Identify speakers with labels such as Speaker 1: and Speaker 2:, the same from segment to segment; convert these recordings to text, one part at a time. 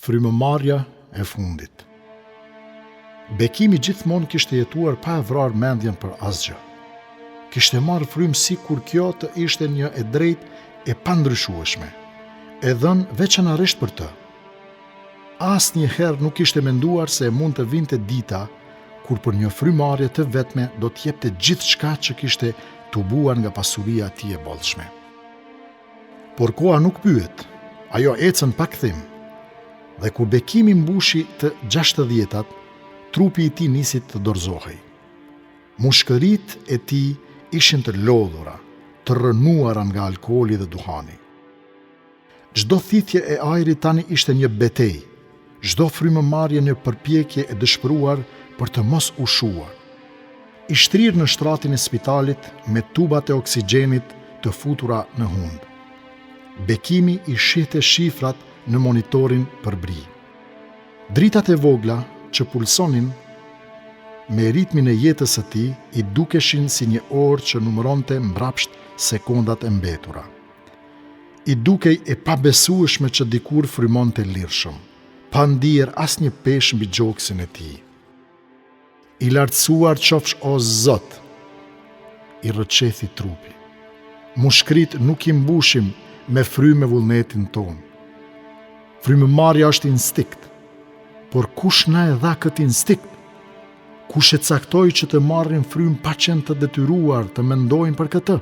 Speaker 1: Frymëmarrja e fundit. Bekimi gjithmonë kishte jetuar pa e vrarë mendjen për asgjë. Kishte marrë frymë sikur kjo të ishte një e drejtë e pandryshueshme, e dhënë veçanërisht për të. Asnjëherë nuk kishte menduar se mund të vinte dita kur për një frymarrje të vetme do të jepte gjithçka që kishte tubuar nga pasuria e tij e bollshme. Por koha nuk pyet, ajo ecën pa kthim. Dhe kur bekimi mbushi të 60-tat, trupi i tij nisi të dorëzohej. Mushkëritë e tij ishin të lodhura, të rrënuara nga alkooli dhe duhani. Çdo thithje e ajrit tani ishte një betejë, çdo frymëmarrje një përpjekje e dëshpëruar për të mos ushuar. I shtrirë në shtratin e spitalit me tubat e oksigjenit të futura në hund. Bekimi i shihte shifrat në monitorin për bri. Dritat e vogla që pulsonin me ritmin e jetës së tij i dukeshin si një orë që numëronte mbrapsht sekondat e mbetura. I dukej e pabesueshme që dikur frymonte lirshëm, pa ndier asnjë peshë mbi gjoksin e tij. I lartësuar qofsh o Zot, i rrëqethi trupi. Mushkrit nuk i mbushim me frymë e vullnetin ton. Frymëmarrja është instinkt, por kush na e dha këtë instinkt? Kush e caktoi që të marrin frymë pa qenë të detyruar të mendojnë për këtë?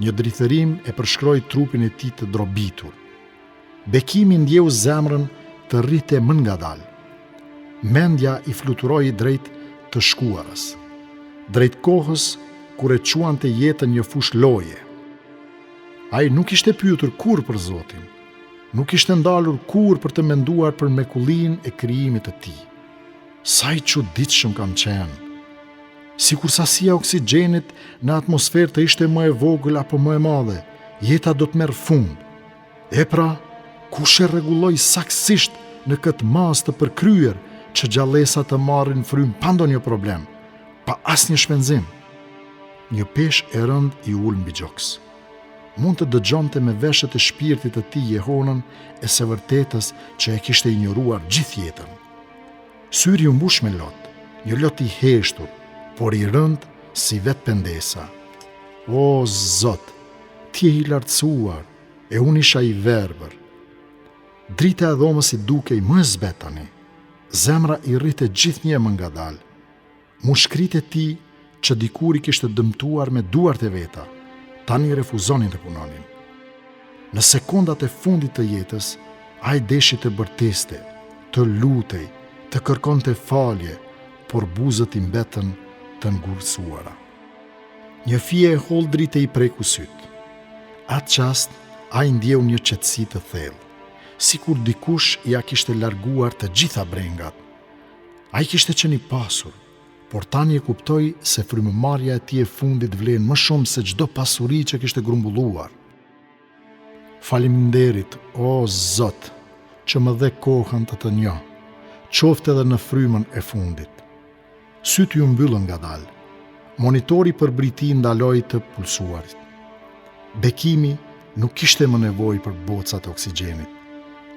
Speaker 1: Një drithërim e përshkroi trupin e tij të drobitur. Bekimi ndjeu zemrën të rrite më ngadalë. Mendja i fluturoi drejt të shkuarës, drejt kohës kur e quante jetën një fushë loje. Ai nuk ishte pyetur kurrë për Zotin, nuk ishte ndalur kurrë për të menduar për mrekullinë e krijimit të tij. Sa i çuditshëm kam qenë! Sikur sasia oksigjenit në atmosferë të ishte më e vogël apo më e madhe, jeta do të merr fund. E pra, kush e rregulloi saktësisht në këtë masë të përkryer që gjallësa të marrin frymë pa ndonjë problem, pa asnjë shpenzim? Një peshë e rënd i ul mbi gjoks. Mund të dëgjonte me veshët e shpirtit të tij jehonën e së vërtetës që e kishte injoruar gjithë jetën. Syri u mbush me lot, një lot i heshtur, por i rënd si vetë pendesa. O Zot, ti je i lartësuar, e unë isha i verbër. Drita e dhomës i dukej më zbet tani. Zemra i rrite gjithnjë më ngadalë. Mushkritë e tij që dikur i kishte dëmtuar me duart e veta, tani refuzonin të punonin. Në sekondat e fundit të jetës, ai deshi të bërtiste, të lutej, të kërkonte falje, por buzët i mbetën të ngurësuara. Një fije e holl drite i preku syt. Atë qast, ai ndjeu një qetësi të thellë, sikur dikush ja kishte larguar të gjitha brengat. Ai kishte qenë i pasur, por tani e kuptoi se frymëmarrja e tij e fundit vlen më shumë se çdo pasuri që kishte grumbulluar. Faleminderit, o Zot, që më dhe kohën të të njoh, qoftë edhe në frymën e fundit. Sytë ju mbyllën ngadalë. Monitori për briti ndaloi të pulsuarit. Bekimi nuk kishte më nevojë për bocat e oksigjenit.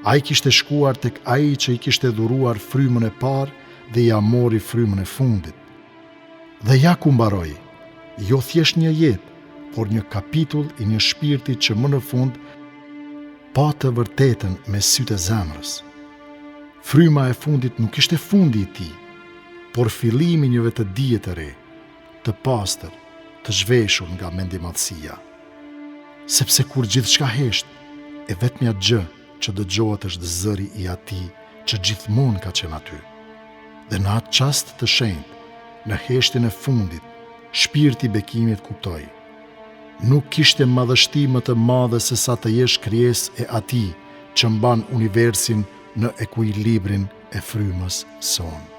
Speaker 1: Ai kishte shkuar tek ai që i kishte dhuruar frymën e parë dhe ja mori frymën e fundit. Dhe ja ku mbaroi, jo thjesht një jetë, por një kapitull i një shpirti që më në fund pa të vërtetën me sytë e zemrës. Fryma e fundit nuk ishte fundi i tij, por fillimi një vetëdije të re, të pastër, të zhveshur nga mendimadhësia. Sepse kur gjithçka hesht, e vetmja gjë që dëgjohet është zëri i atij që gjithmonë ka qenë aty. Dhe në atë çast të shenjtë, në heshtjen e fundit, shpirti i Bekimit kuptoi. Nuk kishte madhështi më të madhe se sa të jesh krijesë e atij që mban universin në ekuilibrin e frymës son.